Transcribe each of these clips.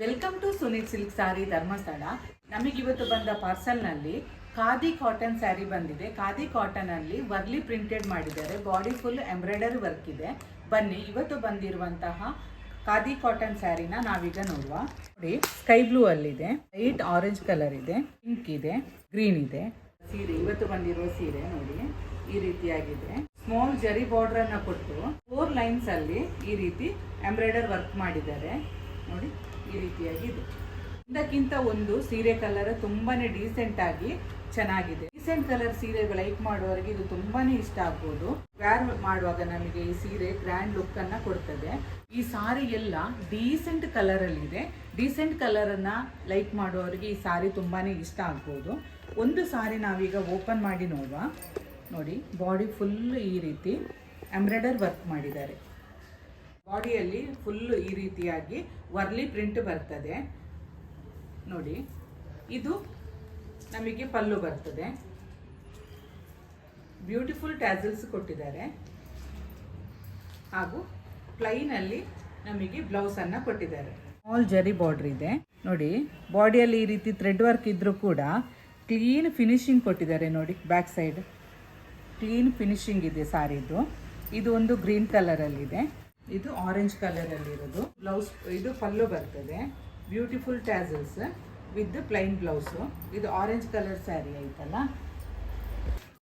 Welcome to Sunil silk ಸಾರಿ ಧರ್ಮಸ್ಥಳ. ನಮಗಿವತ್ತು ಬಂದ ಪಾರ್ಸಲ್ನಲ್ಲಿ khadi cotton sari ಬಂದಿದೆ. Khadi cotton ಅಲ್ಲಿ ವರ್ಲಿ ಪ್ರಿಂಟೆಡ್ ಮಾಡಿದ್ದಾರೆ. ಬಾಡಿ ಫುಲ್ ಎಂಬ್ರಾಯ್ಡರಿ ವರ್ಕ್ ಇದೆ. ಬನ್ನಿ ಇವತ್ತು ಬಂದಿರುವಂತಹ ಖಾದಿ ಕಾಟನ್ ಸ್ಯಾರಿನ ನಾವೀಗ ನೋಡುವ. ನೋಡಿ, ಸ್ಕೈ ಬ್ಲೂ ಅಲ್ಲಿದೆ, ಲೈಟ್ ಆರೆಂಜ್ ಕಲರ್ ಇದೆ, ಪಿಂಕ್ ಇದೆ, ಗ್ರೀನ್ ಇದೆ. ಸೀರೆ ಇವತ್ತು ಬಂದಿರುವ ಸೀರೆ ನೋಡಿ ಈ ರೀತಿಯಾಗಿದೆ. ಸ್ಮಾಲ್ ಜರಿ ಬಾರ್ಡರ್ ಅನ್ನ ಕೊಟ್ಟು 4 ಲೈನ್ಸ್ ಅಲ್ಲಿ ಈ ರೀತಿ ಎಂಬ್ರಾಯ್ಡರ್ ವರ್ಕ್ ಮಾಡಿದ್ದಾರೆ. ನೋಡಿ ಈ ರೀತಿಯಾಗಿದೆ. ಇದಕ್ಕಿಂತ ಒಂದು ಸೀರೆ ಕಲರ್ ತುಂಬಾನೇ ಡೀಸೆಂಟ್ ಆಗಿ ಚೆನ್ನಾಗಿದೆ. ಡೀಸೆಂಟ್ ಕಲರ್ ಸೀರೆ ಲೈಕ್ ಮಾಡುವವರಿಗೆ ಇದು ತುಂಬಾನೇ ಇಷ್ಟ ಆಗ್ಬೋದು. ವ್ಯಾರ್ ಮಾಡುವಾಗ ನಮಗೆ ಈ ಸೀರೆ ಗ್ರ್ಯಾಂಡ್ ಲುಕ್ ಅನ್ನ ಕೊಡ್ತದೆ. ಈ ಸಾರಿ ಎಲ್ಲ ಡೀಸೆಂಟ್ ಕಲರ್ ಅಲ್ಲಿ ಇದೆ. ಡೀಸೆಂಟ್ ಕಲರ್ ಅನ್ನ ಲೈಕ್ ಮಾಡುವವರಿಗೆ ಈ ಸಾರಿ ತುಂಬಾನೇ ಇಷ್ಟ ಆಗ್ಬೋದು. ಒಂದು ಸಾರಿ ನಾವೀಗ ಓಪನ್ ಮಾಡಿ ನೋಡುವ. ನೋಡಿ, ಬಾಡಿ ಫುಲ್ ಈ ರೀತಿ ಎಂಬ್ರಾಯ್ಡರ್ ವರ್ಕ್ ಮಾಡಿದ್ದಾರೆ. ಬಾಡಿಯಲ್ಲಿ ಫುಲ್ ಈ ರೀತಿಯಾಗಿ ವರ್ಲಿ ಪ್ರಿಂಟ್ ಬರ್ತದೆ. ನೋಡಿ, ಇದು ನಮಗೆ ಪಲ್ಲು ಬರ್ತದೆ. ಬ್ಯೂಟಿಫುಲ್ ಟ್ಯಾಸಲ್ಸ್ ಕೊಟ್ಟಿದ್ದಾರೆ ಹಾಗೂ ಪ್ಲೈನ್ ಅಲ್ಲಿ ನಮಗೆ ಬ್ಲೌಸ್ ಅನ್ನ ಕೊಟ್ಟಿದ್ದಾರೆ. ಸ್ಮಾಲ್ ಜರಿ ಬಾರ್ಡರ್ ಇದೆ. ನೋಡಿ, ಬಾಡಿಯಲ್ಲಿ ಈ ರೀತಿ ಥ್ರೆಡ್ ವರ್ಕ್ ಇದ್ರೂ ಕೂಡ ಕ್ಲೀನ್ ಫಿನಿಶಿಂಗ್ ಕೊಟ್ಟಿದ್ದಾರೆ. ನೋಡಿ, ಬ್ಯಾಕ್ ಸೈಡ್ ಕ್ಲೀನ್ ಫಿನಿಶಿಂಗ್ ಇದೆ ಸಾರಿದು. ಇದು ಒಂದು ಗ್ರೀನ್ ಕಲರ್ ಅಲ್ಲಿ ಇದೆ, ಇದು ಆರೆಂಜ್ ಕಲರ್ ಅಲ್ಲಿ ಇರೋದು. ಬ್ಲೌಸ್ ಇದು ಪಲ್ಲು ಬರ್ತದೆ. Beautiful tassels with plain blouse. ಇದು ಆರೆಂಜ್ ಕಲರ್ ಸ್ಯಾರಿ ಆಯ್ತಲ್ಲ.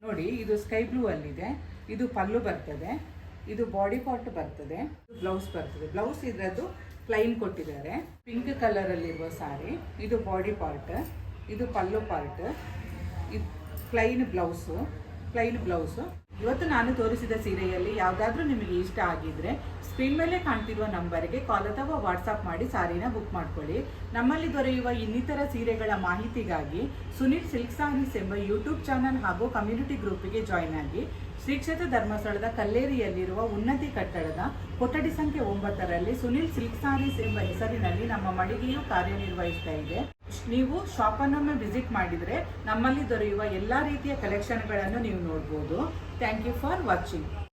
ನೋಡಿ, ಇದು ಸ್ಕೈ ಬ್ಲೂ ಅಲ್ಲಿದೆ. ಇದು ಪಲ್ಲು ಬರ್ತದೆ. ಇದು ಬಾಡಿ ಪಾರ್ಟ್ ಬರ್ತದೆ. ಬ್ಲೌಸ್ ಬರ್ತದೆ. ಬ್ಲೌಸ್ ಇದ್ರದ್ದು ಪ್ಲೈನ್ ಕೊಟ್ಟಿದ್ದಾರೆ. ಪಿಂಕ್ ಕಲರ್ ಅಲ್ಲಿರುವ ಸಾರಿ. ಇದು ಬಾಡಿ ಪಾರ್ಟ್, ಇದು ಪಲ್ಲು ಪಾರ್ಟ್, ಇದು ಪ್ಲೈನ್ ಬ್ಲೌಸು. ಇವತ್ತು ನಾನು ತೋರಿಸಿದ ಸೀರೆಯಲ್ಲಿ ಯಾವುದಾದ್ರೂ ನಿಮಗೆ ಇಷ್ಟ ಆಗಿದ್ರೆ ಸ್ಕ್ರೀನ್ ಮೇಲೆ ಕಾಣ್ತಿರುವ ನಂಬರ್ಗೆ ಕಾಲ್ ಅಥವಾ ವಾಟ್ಸಪ್ ಮಾಡಿ ಸಾರಿನ ಬುಕ್ ಮಾಡ್ಕೊಳ್ಳಿ. ನಮ್ಮಲ್ಲಿ ದೊರೆಯುವ ಇನ್ನಿತರ ಸೀರೆಗಳ ಮಾಹಿತಿಗಾಗಿ ಸುನೀಲ್ ಸಿಲ್ಕ್ ಸಾರೀಸ್ ಎಂಬ ಯೂಟ್ಯೂಬ್ ಚಾನಲ್ ಹಾಗೂ ಕಮ್ಯುನಿಟಿ ಗ್ರೂಪಿಗೆ ಜಾಯ್ನ್ ಆಗಿ. ಶ್ರೀ ಕ್ಷೇತ್ರ ಧರ್ಮಸ್ಥಳದ ಕಲ್ಲೇರಿಯಲ್ಲಿರುವ ಉನ್ನತಿ ಕಟ್ಟಡದ ಕೊಠಡಿ ಸಂಖ್ಯೆ 9ರಲ್ಲಿ ಸುನೀಲ್ ಸಿಲ್ಕ್ ಸಾರೀಸ್ ಎಂಬ ಹೆಸರಿನಲ್ಲಿ ನಮ್ಮ ಮಳಿಗೆಯು ಕಾರ್ಯನಿರ್ವಹಿಸ್ತಾ ಇದೆ. ನೀವು ಶಾಪನ್ನೊಮ್ಮೆ ವಿಸಿಟ್ ಮಾಡಿದರೆ ನಮ್ಮಲ್ಲಿ ದೊರೆಯುವ ಎಲ್ಲ ರೀತಿಯ ಕಲೆಕ್ಷನ್ಗಳನ್ನು ನೀವು ನೋಡ್ಬೋದು. Thank you for watching.